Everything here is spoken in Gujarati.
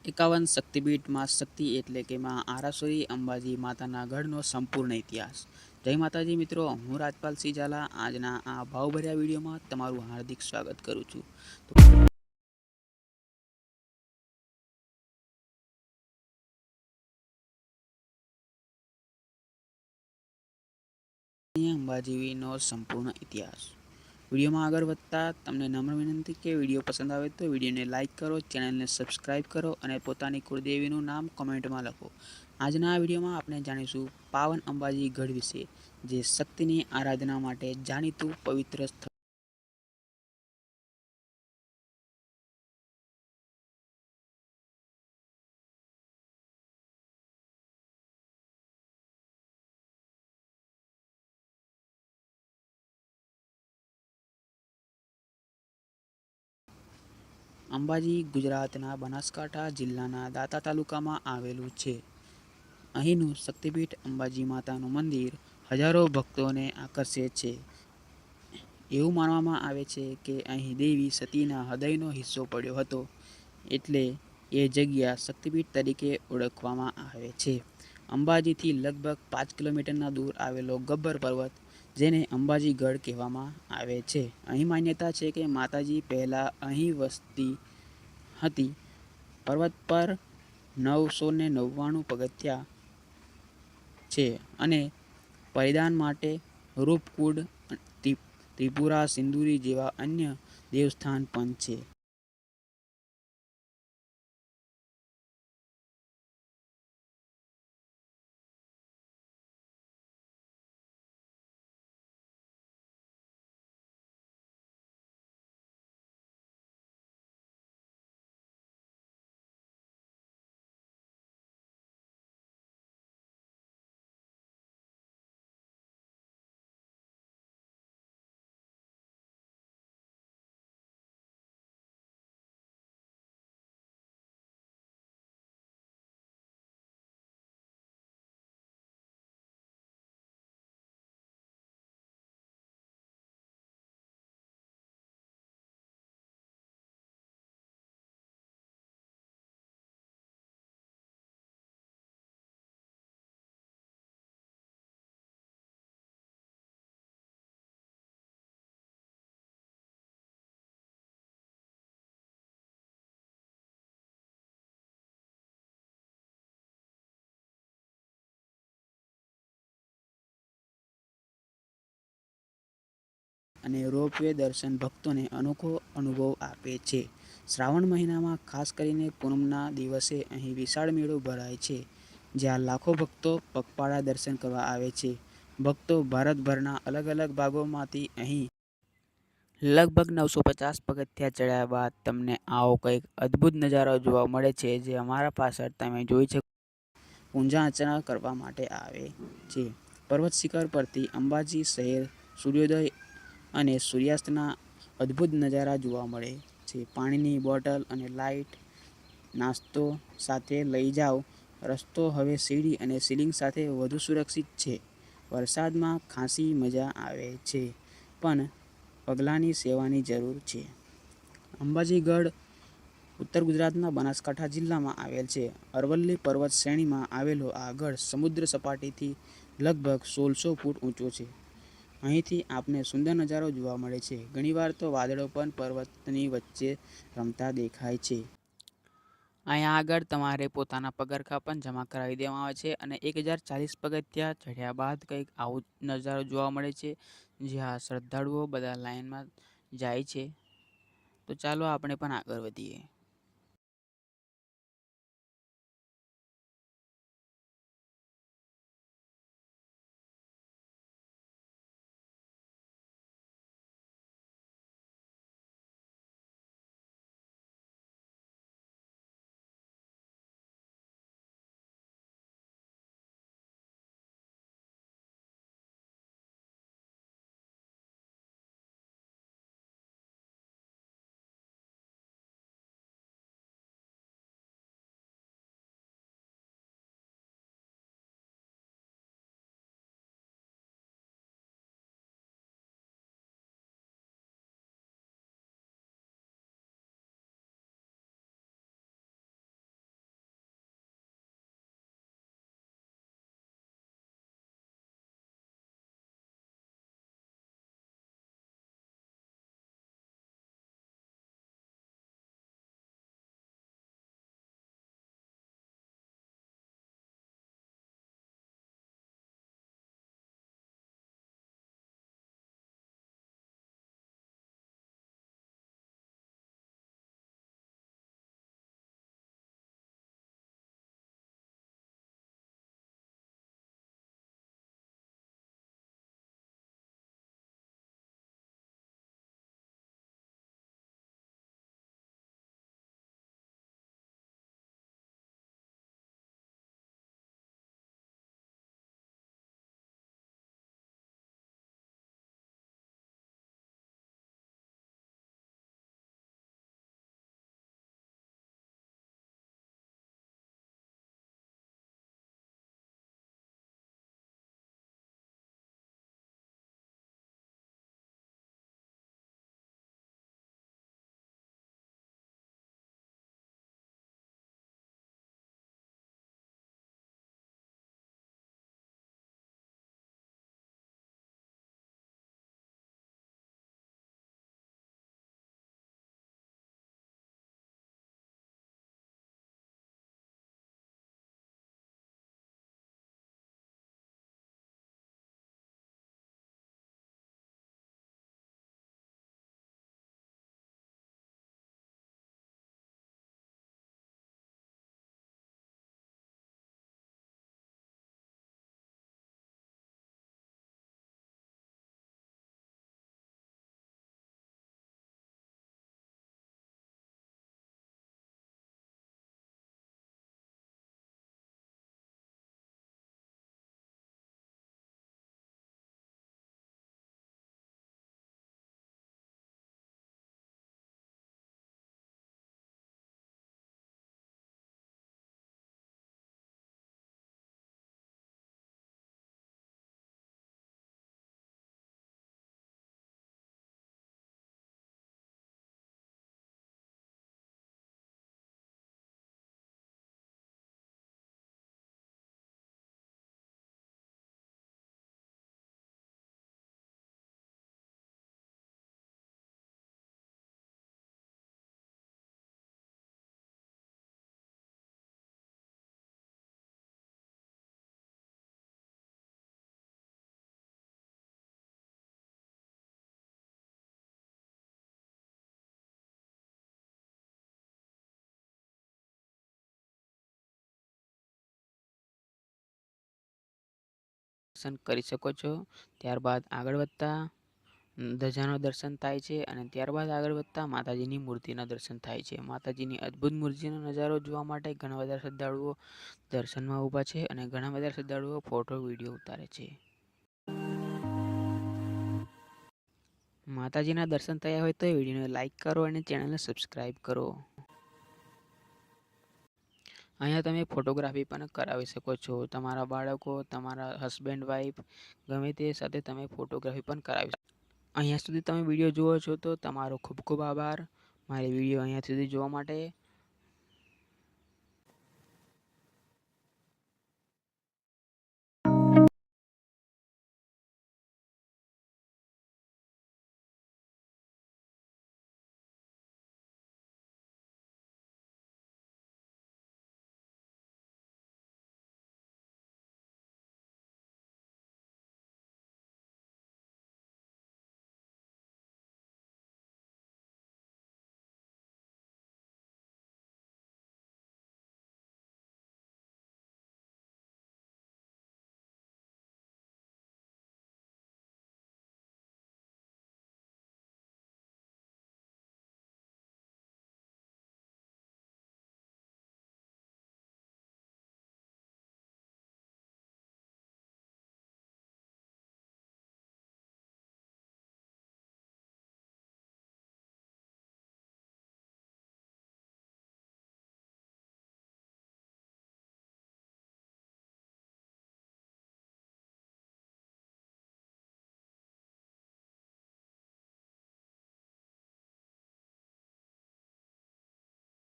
51 શક્તિપીઠમાં શક્તિ એટલે કે માં આરાસુરી અંબાજી માતાના ગઢનો સંપૂર્ણ ઇતિહાસ. જય માતાજી મિત્રો, હું રાજપાલ સિંહ ઝાલા આજના આ ભાવભર્યા વિડીયોમાં તમારું હાર્દિક સ્વાગત કરું છું. અંબાજીનો સંપૂર્ણ ઇતિહાસ. વિડીયોમાં આગળ વધતા તમને નમ્ર વિનંતી કે વિડીયો પસંદ આવે તો વિડીયોને લાઇક કરો, ચેનલને સબસ્ક્રાઇબ કરો અને પોતાની કુળદેવીનું નામ કોમેન્ટમાં લખો. આજના આ વિડીયોમાં આપણે જાણીશું પાવન અંબાજી ગઢ વિશે, જે શક્તિની આરાધના માટે જાણીતું પવિત્ર સ્થળ. અંબાજી ગુજરાતના બનાસકાંઠા જિલ્લાના દાંતા તાલુકામાં આવેલું છે. અહીંનું શક્તિપીઠ અંબાજી માતાનું મંદિર હજારો ભક્તોને આકર્ષે છે. એવું માનવામાં આવે છે કે અહીં દેવી સતીના હૃદયનો હિસ્સો પડ્યો હતો, એટલે એ જગ્યા શક્તિપીઠ તરીકે ઓળખવામાં આવે છે. અંબાજીથી લગભગ 5 કિલોમીટરના દૂર આવેલો ગબ્બર પર્વત, જેને અંબાજી ગઢ કહેવામાં આવે છે. અહીં માન્યતા છે કે માતાજી પહેલા અહીં વસતી હતી. પર્વત પર 999 પગથિયાં છે અને પરિધાન માટે રૂપકુંડ, ત્રિપુરા સિંદુરી જેવા અન્ય દેવસ્થાન પણ છે. અને રોપવે દર્શન ભક્તોને અનોખો અનુભવ આપે છે. શ્રાવણ મહિનામાં ખાસ કરીને પૂનમના દિવસે અહીં વિશાળ મેળો ભરાય છે, જ્યાં લાખો ભક્તો પગપાળા દર્શન કરવા આવે છે. ભક્તો ભારતભરના અલગ અલગ ભાગોમાંથી અહીં લગભગ 950 પગથિયાં ચડ્યા બાદ તમને આવો કંઈક અદ્ભુત નજારો જોવા મળે છે, જે અમારા પાછળ તમે જોઈ શકો. પૂજા અર્ચના કરવા માટે આવે છે. પર્વત શિખર પરથી અંબાજી શહેર, સૂર્યોદય અને સૂર્યાસ્તના અદ્ભુત નજારા જોવા મળે છે. પાણીની બોટલ અને લાઇટ નાસ્તો સાથે લઈ જાઓ. રસ્તો હવે સીડી અને સીલિંગ સાથે વધુ સુરક્ષિત છે. વરસાદમાં ખાસી મજા આવે છે, પણ પગલાંની સેવાની જરૂર છે. અંબાજી ગઢ ઉત્તર ગુજરાતના બનાસકાંઠા જિલ્લામાં આવેલ છે. અરવલ્લી પર્વત શ્રેણીમાં આવેલો આ ગઢ સમુદ્ર સપાટીથી લગભગ 1600 ફૂટ ઊંચો છે. અહીંથી આપને સુંદર નજારો જોવા મળે છે. ઘણીવાર તો વાદળો પણ પર્વતની વચ્ચે રમતા દેખાય છે. અહીંયા આગળ તમારે પોતાના પગરખાં પણ જમા કરાવી દેવામાં આવે છે અને 1040 પગથિયાં ચઢ્યા બાદ કંઈક આવો નજારો જોવા મળે છે, જ્યાં શ્રદ્ધાળુઓ બધા લાઇનમાં જાય છે. તો ચાલો આપણે પણ આગળ વધીએ. દર્શન કરી શકો છો. ત્યારબાદ આગળ વધતા ધજાના દર્શન થાય છે અને ત્યારબાદ આગળ વધતા માતાજીની મૂર્તિના દર્શન થાય છે. માતાજીની અદ્ભુત મૂર્તિનો નજારો જોવા માટે ઘણા બધા શ્રદ્ધાળુઓ દર્શનમાં ઊભા છે અને ઘણા બધા શ્રદ્ધાળુઓ ફોટો વિડીયો ઉતારે છે. માતાજીના દર્શન થયા હોય તો વિડીયોને લાઈક કરો અને ચેનલને સબસ્ક્રાઈબ કરો. અહીંયા તમે ફોટોગ્રાફી પણ કરાવી શકો છો. તમારા બાળકો, તમારા હસબન્ડ વાઈફ ગમે તે સાથે તમે ફોટોગ્રાફી પણ કરાવી શકો. અહીંયા સુધી તમે વિડીયો જુઓ છો તો તમારો ખૂબ ખૂબ આભાર. મારી વિડીયો અહીંયા સુધી જોવા માટે.